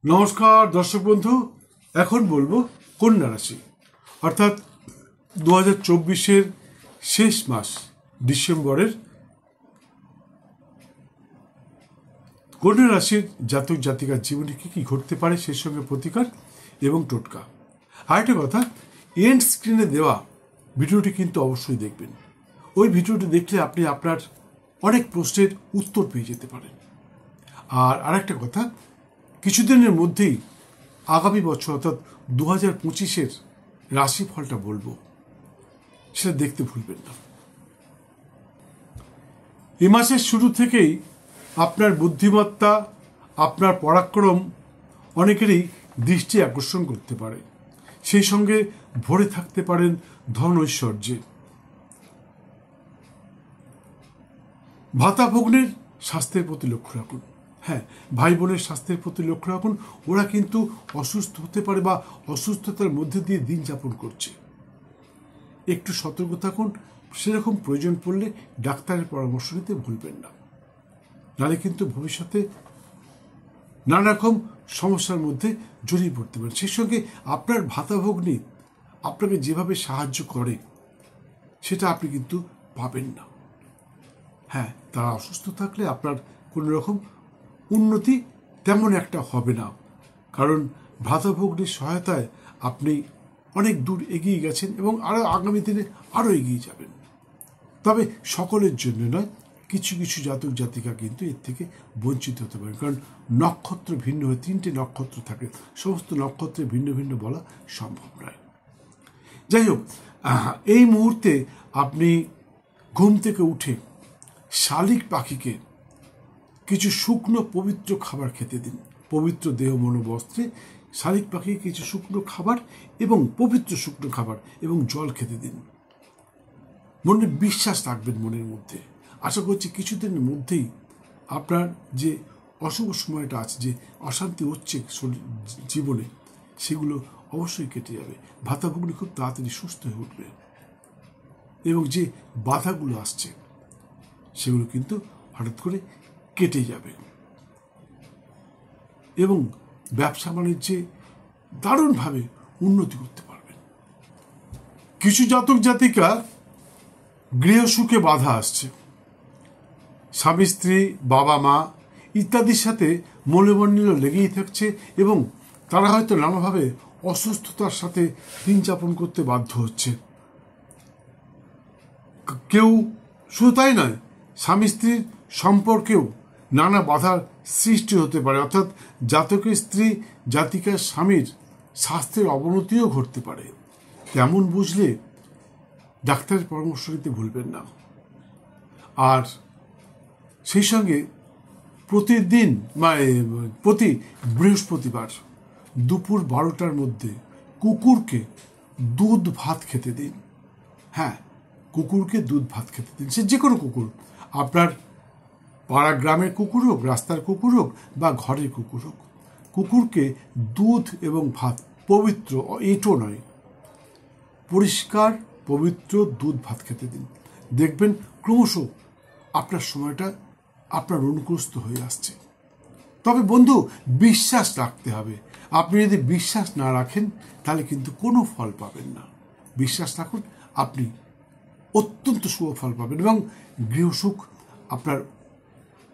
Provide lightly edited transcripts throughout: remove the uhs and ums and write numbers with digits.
নমস্কার দর্শক বন্ধু, এখন বলবো কন্যা রাশি অর্থাৎ 2024-এর শেষ মাস ডিসেম্বরের কন্যা রাশির জাতক জাতিকার জীবনে কি ঘটতে পারে সেই সঙ্গে প্রতিকার এবং টোটকা। আরেকটা কথা, এন্ড স্ক্রিনে দেওয়া ভিডিওটি কিন্তু অবশ্যই দেখবেন। ওই ভিডিওটি দেখলে আপনি আপনার অনেক প্রশ্নের উত্তর পেয়ে যেতে পারেন। আর আরেকটা কথা, কিছুদিনের মধ্যেই আগামী বছর অর্থাৎ 2025-এর রাশিফলটা বলবো, সেটা দেখতে ভুলবেন না। এ মাসের শুরু থেকেই আপনার বুদ্ধিমত্তা, আপনার পরাক্রম অনেকেরই দৃষ্টি আকর্ষণ করতে পারে। সেই সঙ্গে ভরে থাকতে পারেন ধন ঐশ্বর্যে। ভাতা ভগ্নের স্বাস্থ্যের প্রতি লক্ষ্য রাখুন। হ্যাঁ, ভাই বোনের স্বাস্থ্যের প্রতি লক্ষ্য রাখুন। ওরা কিন্তু অসুস্থ হতে পারে বা অসুস্থতার মধ্যে দিয়ে দিন যাপন করছে। একটু সতর্ক থাকুন। সেরকম প্রয়োজন পড়লে ডাক্তারের পরামর্শ নিতে ভুলবেন না, নাহলে কিন্তু ভবিষ্যতে নানা রকম সমস্যার মধ্যে জড়িয়ে পড়তে পারেন। সেই সঙ্গে আপনার ভাতাভগ্নী আপনাকে যেভাবে সাহায্য করে সেটা আপনি কিন্তু পাবেন না। হ্যাঁ, তারা অসুস্থ থাকলে আপনার কোনো রকম উন্নতি তেমন একটা হবে না, কারণ ভাতাভগ্নির সহায়তায় আপনি অনেক দূর এগিয়ে গেছেন এবং আরও আগামী দিনে আরও এগিয়ে যাবেন। তবে সকলের জন্য নয়, কিছু কিছু জাতক জাতিকা কিন্তু এর থেকে বঞ্চিত হতে পারে, কারণ নক্ষত্র ভিন্ন হয়ে 3টে নক্ষত্র থাকে, সমস্ত নক্ষত্রে ভিন্ন ভিন্ন বলা সম্ভব নয়। যাই হোক, এই মুহূর্তে আপনি ঘুম থেকে উঠে শালিক পাখিকে কিছু শুকনো পবিত্র খাবার খেতে দিন। পবিত্র দেহ মনোবস্ত্রে শালিক পাখিকে কিছু শুকনো খাবার এবং পবিত্র শুকনো খাবার এবং জল খেতে দিন। মনে বিশ্বাস রাখবেন মনের মধ্যে। আশা করছি কিছুদিনের মধ্যেই আপনার যে অশুভ সময়টা আছে, যে অশান্তি হচ্ছে জীবনে, সেগুলো অবশ্যই কেটে যাবে। ভাতাভগ্নি খুব তাড়াতাড়ি সুস্থ হয়ে উঠবে এবং যে বাধাগুলো আসছে সেগুলো কিন্তু হঠাৎ করে কেটে যাবে এবং ব্যবসা বাণিজ্যে দারুণভাবে উন্নতি করতে পারবেন। কিছু জাতক জাতিকা গৃহসুখে বাধা আসছে। স্বামী স্ত্রী, বাবা মা ইত্যাদির সাথে মনোমালিন্য লেগেই থাকছে এবং তারা হয়তো নানাভাবে অসুস্থতার সাথে দিন যাপন করতে বাধ্য হচ্ছে। কেউ শুধু তাই নয়, স্বামী স্ত্রীর সম্পর্কেও নানা বাধার সৃষ্টি হতে পারে, অর্থাৎ জাতকের স্ত্রী জাতিকার স্বামীর স্বাস্থ্যের অবনতিও ঘটতে পারে। তেমন বুঝলে ডাক্তারের পরামর্শ নিতে ভুলবেন না। আর সেই সঙ্গে প্রতি বৃহস্পতিবার দুপুর 12টার মধ্যে কুকুরকে দুধ ভাত খেতে দিন। হ্যাঁ, কুকুরকে দুধ ভাত খেতে দিন। সে যে কোনো কুকুর, আপনার পাড়া গ্রামের কুকুর হোক, রাস্তার কুকুর হোক বা ঘরের কুকুর হোক, কুকুরকে দুধ এবং ভাত, পবিত্র, এঁটো নয়, পরিষ্কার পবিত্র দুধ ভাত খেতে দিন। দেখবেন ক্রমশ আপনার সময়টা আপনার অনুকূলস্থ হয়ে আসছে। তবে বন্ধু, বিশ্বাস রাখতে হবে। আপনি যদি বিশ্বাস না রাখেন তাহলে কিন্তু কোনো ফল পাবেন না। বিশ্বাস রাখুন, আপনি অত্যন্ত শুভ ফল পাবেন এবং গৃহসুখ আপনার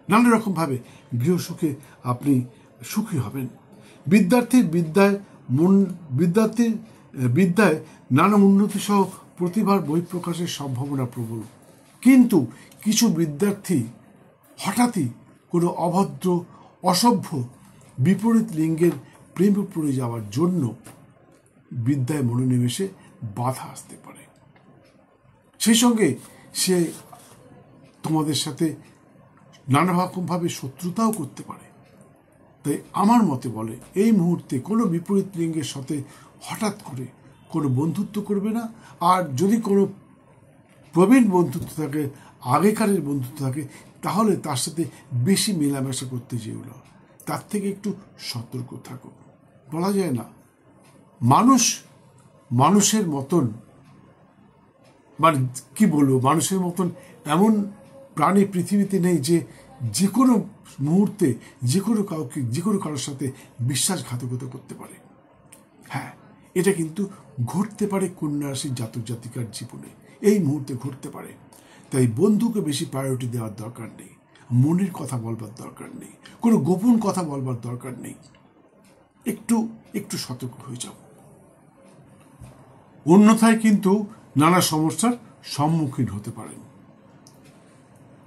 নানা রকমভাবে গৃহসুখে আপনি সুখী হবেন। বিদ্যার্থীর বিদ্যায় নানা উন্নতি সহ প্রতিভার বহিঃপ্রকাশের সম্ভাবনা প্রবল। কিন্তু কিছু বিদ্যার্থী হঠাৎই কোনো অভদ্র, অসভ্য, বিপরীত লিঙ্গের প্রেমে পড়ে যাওয়ার জন্য বিদ্যায় মনোনিবেশে বাধা আসতে পারে। সেই সঙ্গে সে তোমাদের সাথে নানা রকমভাবে শত্রুতাও করতে পারে। তাই আমার মতে বলে, এই মুহূর্তে কোনো বিপরীত লিঙ্গের সাথে হঠাৎ করে কোনো বন্ধুত্ব করবে না। আর যদি কোনো প্রবীণ বন্ধুত্ব থাকে, আগেকারের বন্ধুত্ব থাকে, তাহলে তার সাথে বেশি মেলামেশা করতে যেও না। তার থেকে একটু সতর্ক থাকো। বলা যায় না, মানুষের মতন, মানে কি বলবো, মানুষের মতন এমন প্রাণী পৃথিবীতে নেই যে কোনো মুহূর্তে যে কোনো কারোর সাথে বিশ্বাসঘাতকতা করতে পারে। হ্যাঁ, এটা কিন্তু ঘটতে পারে কন্যা রাশির জাতক জাতিকার জীবনে, এই মুহূর্তে ঘটতে পারে। তাই বন্ধুকে বেশি প্রায়োরিটি দেওয়ার দরকার নেই, মনের কথা বলবার দরকার নেই, কোনো গোপন কথা বলবার দরকার নেই। একটু সতর্ক হয়ে যাও, অন্যথায় কিন্তু নানা সমস্যার সম্মুখীন হতে পারেন।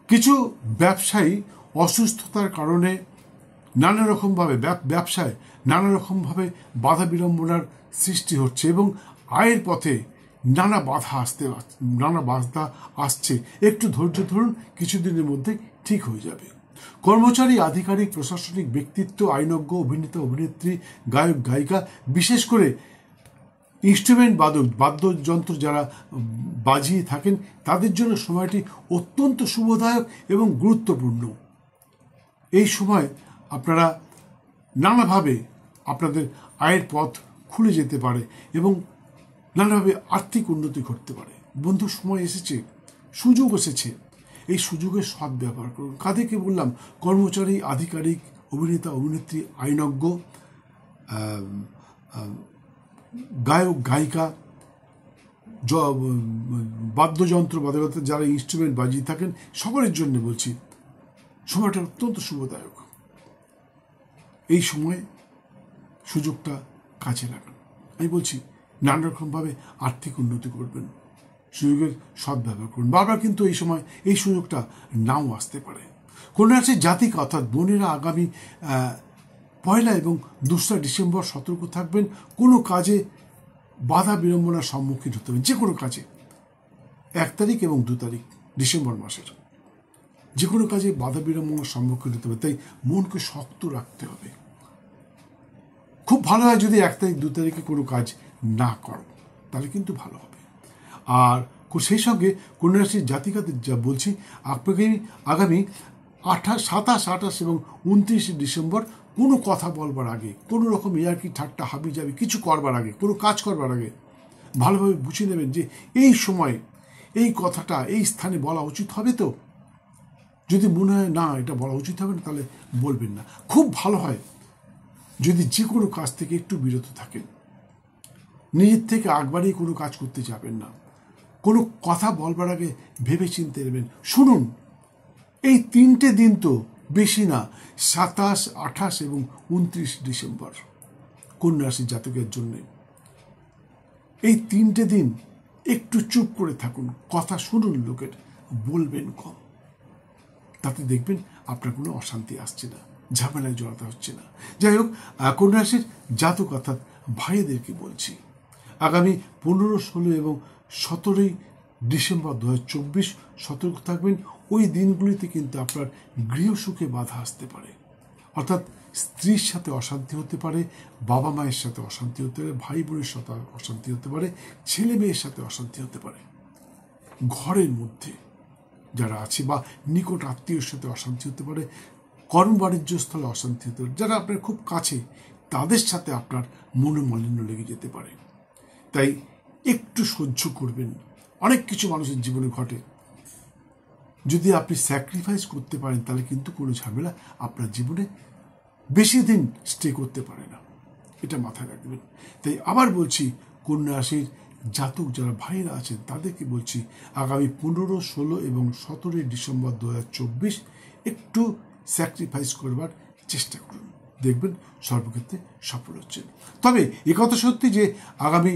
কিছু ব্যবসায়ী অসুস্থতার কারণে নানা রকমভাবে বাধা বিড়ম্বনার সৃষ্টি হচ্ছে এবং আয়ের পথে নানা বাধা আসছে। একটু ধৈর্য ধরুন, কিছুদিনের মধ্যে ঠিক হয়ে যাবে। কর্মচারী, আধিকারিক, প্রশাসনিক ব্যক্তিত্ব, আইনজ্ঞ, অভিনেতা, অভিনেত্রী, গায়ক, গায়িকা, বিশেষ করে ইনস্ট্রুমেন্ট বাদ্যযন্ত্র যারা বাজিয়ে থাকেন, তাদের জন্য সময়টি অত্যন্ত শুভদায়ক এবং গুরুত্বপূর্ণ। এই সময় আপনারা নানাভাবে আপনাদের আয়ের পথ খুলে যেতে পারে এবং নানাভাবে আর্থিক উন্নতি ঘটতে পারে। বন্ধু, সময় এসেছে, সুযোগ এসেছে, এই সুযোগের সৎ ব্যবহার করুন। কাদেরকে বললাম? কর্মচারী, আধিকারিক, অভিনেতা, অভিনেত্রী, আইনজ্ঞ, গায়ক, গায়িকা, বাদ্যযন্ত্র যারা ইনস্ট্রুমেন্ট বাজিয়ে থাকেন, সকলের জন্য বলছি সময়টা অত্যন্ত শুভদায়ক। এই সময় সুযোগটা কাজে লাগান। আমি বলছি নানা রকমভাবে আর্থিক উন্নতি করবেন, সুযোগের সদ্ব্যবহার করুন। বারবার কিন্তু এই সময় এই সুযোগটা নাও আসতে পারে। কন্যা রাশির জাতিক অর্থাৎ বোনেরা আগামী 1 এবং 2 ডিসেম্বর সতর্ক থাকবেন। কোনো কাজে বাধা বিড়ম্বনার সম্মুখীন হতে হবে, যে কোনো কাজে। 1 তারিখ এবং 2 তারিখ ডিসেম্বর মাসের যে কোনো কাজে বাধা বিড়ম্বনার সম্মুখীন হতে হবে, তাই মনকে শক্ত রাখতে হবে। খুব ভালো হয় যদি 1 তারিখ 2 তারিখে কোনো কাজ না করো, তাহলে কিন্তু ভালো হবে। আর সেই সঙ্গে কন্যা রাশির জাতিকাদের যা বলছি, আপনাকে আগামী 27, 28 এবং 29 ডিসেম্বর কোনো কথা বলবার আগে, কোনো রকম ইয়ার্কি ঠাট্টা হাবিজাবি কিছু করবার আগে, কোনো কাজ করবার আগে ভালোভাবে বুঝে নেবেন যে এই সময় এই কথাটা এই স্থানে বলা উচিত হবে তো। যদি মনে হয় না এটা বলা উচিত হবে না, তাহলে বলবেন না। খুব ভালো হয় যদি যে কোনো কাজ থেকে একটু বিরত থাকেন, নিজের থেকে আগবাড়িয়ে কোনো কাজ করতে যাবেন না। কোনো কথা বলবার আগে ভেবে চিন্তে নেবেন। শুনুন, এই 3টে দিন তো বেশি না, 27, 28 এবং 29 ডিসেম্বর কন্যা রাশির জাতকের জন্য। এই 3টে দিন একটু চুপ করে থাকুন, কথা শুনুন লোকের, বলবেন কম। তাতে দেখবেন আপনার কোনো অশান্তি আসছে না, ঝামেলায় জড়াতে হচ্ছে না। যাই হোক, কন্যা রাশির জাতক অর্থাৎ ভাইদেরকে বলছি, আগামী 15, 16 এবং 17 ডিসেম্বর 2024 সতর্ক থাকবেন। ওই দিনগুলিতে কিন্তু আপনার গৃহসুখে বাধা আসতে পারে, অর্থাৎ স্ত্রীর সাথে অশান্তি হতে পারে, বাবা মায়ের সাথে অশান্তি হতে পারে, ভাই বোনের সাথে অশান্তি হতে পারে, ছেলে মেয়ের সাথে অশান্তি হতে পারে, ঘরের মধ্যে যারা আছে বা নিকট আত্মীয়ের সাথে অশান্তি হতে পারে, কর্ম বাণিজ্য স্থলে অশান্তি হতে পারে, যারা আপনার খুব কাছে তাদের সাথে আপনার মনোমালিন্য লেগে যেতে পারে। তাই একটু সহ্য করবেন। অনেক কিছু মানুষের জীবনে ঘটে, যদি আপনি স্যাক্রিফাইস করতে পারেন তাহলে কিন্তু কোনো ঝামেলা আপনার জীবনে বেশি দিন স্টে করতে পারে না, এটা মাথায় রাখবেন। তাই আবার বলছি, কন্যা রাশির জাতক যারা ভাইরা আছেন তাদেরকে বলছি, আগামী 15, 16 এবং 17 ডিসেম্বর 2024 একটু স্যাক্রিফাইস করবার চেষ্টা করুন, দেখবেন সর্বক্ষেত্রে সফল হচ্ছেন। তবে একথা সত্যি যে আগামী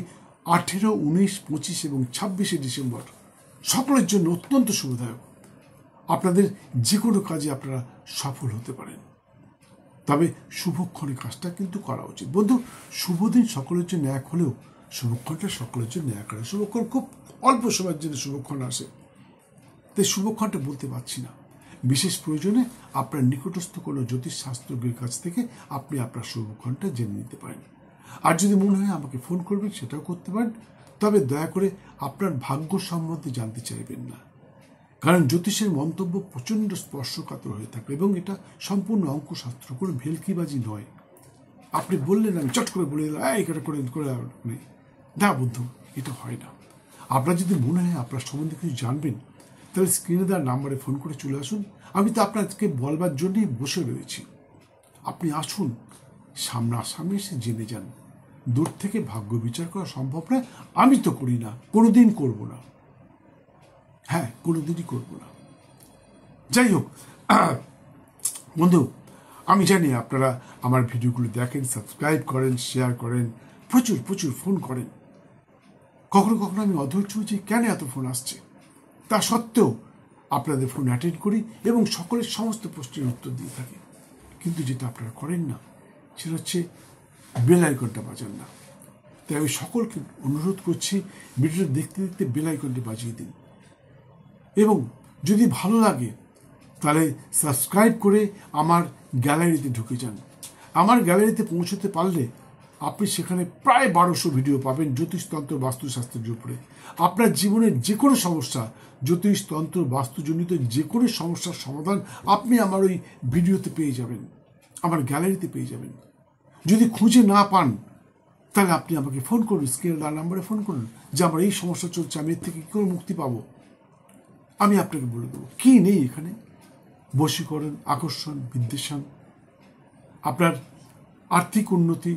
18, 19, 25 এবং 26 ডিসেম্বর সকলের জন্য অত্যন্ত শুভদায়ক। আপনাদের যে কোনো কাজে আপনারা সফল হতে পারেন, তবে শুভক্ষণে কাজটা কিন্তু করা উচিত। বন্ধু, শুভদিন সকলের জন্য এক হলেও শুভক্ষণটা সকলের জন্য এক হয়। শুভক্ষণ খুব অল্প সময়ের জন্য শুভক্ষণ আসে, তাই শুভক্ষণটা বলতে পারছি না। বিশেষ প্রয়োজনে আপনার নিকটস্থ কোনো জ্যোতিষশাস্ত্রজ্ঞের কাছ থেকে আপনি আপনার শুভক্ষণটা জেনে নিতে পারেন। আর যদি মনে হয় আমাকে ফোন করবেন, সেটাও করতে পারেন। তবে দয়া করে আপনার ভাগ্য সম্বন্ধে জানতে চাইবেন না, কারণ জ্যোতিষের মন্তব্য প্রচণ্ড স্পর্শকাতর হয়ে থাকে এবং এটা সম্পূর্ণ অঙ্কশাস্ত্র, কোনো ভেলকিবাজি নয়। আপনি বললেন, আমি চট করে বলে দিলাম এটা করে না বন্ধু, এটা হয় না। আপনার যদি মনে হয় আপনার সম্বন্ধে কিছু জানবেন, তাহলে স্ক্রিনে দেওয়ার নাম্বারে ফোন করে চলে আসুন। আমি তো আপনাকে বলবার জন্যই বসে রয়েছি। আপনি আসুন, সামনাসামনি এসে জেনে যান। দূর থেকে ভাগ্য বিচার করা সম্ভব না, আমি তো করি না, কোনোদিন করব না। হ্যাঁ, কোনোদিনই করব না। যাই হোক বন্ধু, আমি জানি আপনারা আমার ভিডিওগুলো দেখেন, সাবস্ক্রাইব করেন, শেয়ার করেন, প্রচুর প্রচুর ফোন করেন। কখনো কখনো আমি অধৈর্য হচ্ছি, কেন এত ফোন আসছে। তা সত্ত্বেও আপনাদের ফোন অ্যাটেন্ড করি এবং সকলের সমস্ত প্রশ্নের উত্তর দিয়ে থাকি। কিন্তু যেটা আপনারা করেন না সেটা হচ্ছে বেল আইকনটা বাজান না। তাই আমি সকলকে অনুরোধ করছি, ভিডিওটা দেখতে দেখতে বেল আইকনটি বাজিয়ে দিন এবং যদি ভালো লাগে তাহলে সাবস্ক্রাইব করে আমার গ্যালারিতে ঢুকে যান। আমার গ্যালারিতে পৌঁছতে পারলে আপনি সেখানে প্রায় 1200 ভিডিও পাবেন জ্যোতিষতন্ত্র বাস্তুশাস্ত্রের উপরে। আপনার জীবনের যে কোনো সমস্যা, জ্যোতিষতন্ত্র বাস্তুজনিত যে কোনো সমস্যার সমাধান আপনি আমার ওই ভিডিওতে পেয়ে যাবেন, আমার গ্যালারিতে পেয়ে যাবেন। যদি খুঁজে না পান তাহলে আপনি আমাকে ফোন করুন, স্ক্রিনে দেওয়া নাম্বারে ফোন করুন যে আমার এই সমস্যা চলছে, আমি এর থেকে কী করে মুক্তি পাবো। আমি আপনাকে বলে দেবো কী নেই এখানে। বশীকরণ, আকর্ষণ, বিদ্বেষণ, আপনার আর্থিক উন্নতি,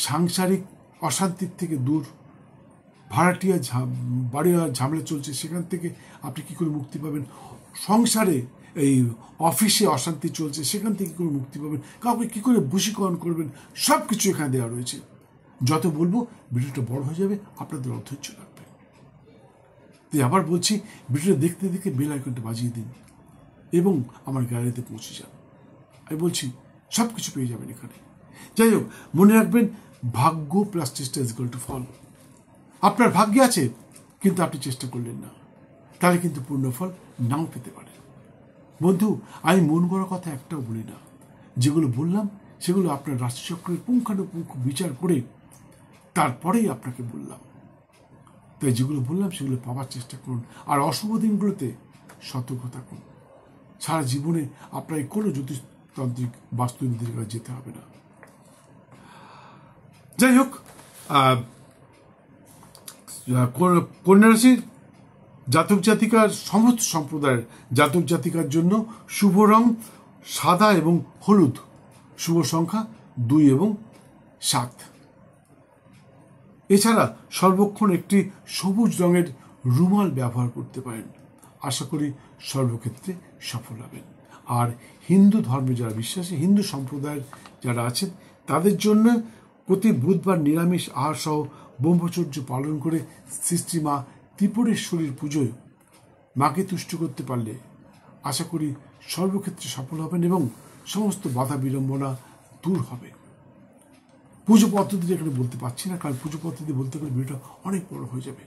সাংসারিক অশান্তির থেকে দূর, ভাড়াটিয়া বাড়ির ঝামেলা চলছে সেখান থেকে আপনি কী করে মুক্তি পাবেন, সংসারে এই অফিসে অশান্তি চলছে সেখান থেকে কী করে মুক্তি পাবেন, কাউকে কী করে বশীকরণ করবেন, সব কিছু এখানে দেওয়া রয়েছে। যত বলবো ভিডিওটা বড় হয়ে যাবে, আপনাদের অধৈর্য লাগবে। তাই আবার বলছি, ভিডিওটা দেখতে দেখতে বেল আইকনটা বাজিয়ে দিন এবং আমার গ্যালারিতে পৌঁছে যান। আমি বলছি সব কিছু পেয়ে যাবেন এখানে। যাই হোক, মনে রাখবেন, ভাগ্য প্লাস চেষ্টা ইজ ইকুয়াল টু ফল। আপনার ভাগ্যে আছে কিন্তু আপনি চেষ্টা করলেন না, তাহলে কিন্তু পূর্ণ ফল নাও পেতে পারেন। বন্ধু, আমি মন গড়া কথা একটাও বলি না। যেগুলো বললাম সেগুলো আপনার রাশিচক্রের পুঙ্খানুপুঙ্খ বিচার করে তারপরেই আপনাকে বললাম। তাই যেগুলো বললাম সেগুলো পাওয়ার চেষ্টা করুন। আর অশুভ দিনগুলোতে সতর্ক থাকুন। সারা জীবনে আপনার কোনো জ্যোতিষতান্ত্রিক বাস্তুবিদের কাছে যেতে হবে না। যাই হোক, কন্যা রাশির জাতক জাতিকার, সমস্ত সম্প্রদায়ের জাতক জাতিকার জন্য শুভ রং সাদা এবং হলুদ, শুভ সংখ্যা 2 এবং 7। এছাড়া সর্বক্ষণ একটি সবুজ রঙের রুমাল ব্যবহার করতে পারেন। আশা করি সর্বক্ষেত্রে সফল হবেন। আর হিন্দু ধর্মে যারা বিশ্বাসী, হিন্দু সম্প্রদায়ের যারা আছেন, তাদের জন্য প্রতি বুধবার নিরামিষ আহার সহ ব্রহ্মচর্য পালন করে সৃষ্টি মা ত্রিপুরেশ্বরীর পুজোয় মাকে তুষ্ট করতে পারলে আশা করি সর্বক্ষেত্রে সফল হবেন এবং সমস্ত বাধা বিড়ম্বনা দূর হবে। পুজো পদ্ধতি এখানে বলতে পারছি না, কারণ পুজো পদ্ধতি বলতে গেলে ভিডিওটা অনেক বড় হয়ে যাবে।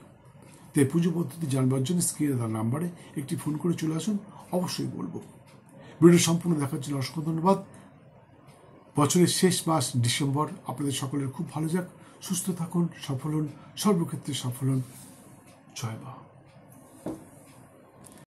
তাই পুজো পদ্ধতি জানবার জন্য স্ক্রিনে দেওয়া নাম্বারে একটি ফোন করে চলে আসুন, অবশ্যই বলবো। ভিডিও সম্পূর্ণ দেখার জন্য অসংখ্য ধন্যবাদ। বছরের শেষ মাস ডিসেম্বর আপনাদের সকলের খুব ভালো যাক, সুস্থ থাকুন, সফল হন, সর্বক্ষেত্রে সফল হন। জয় মা।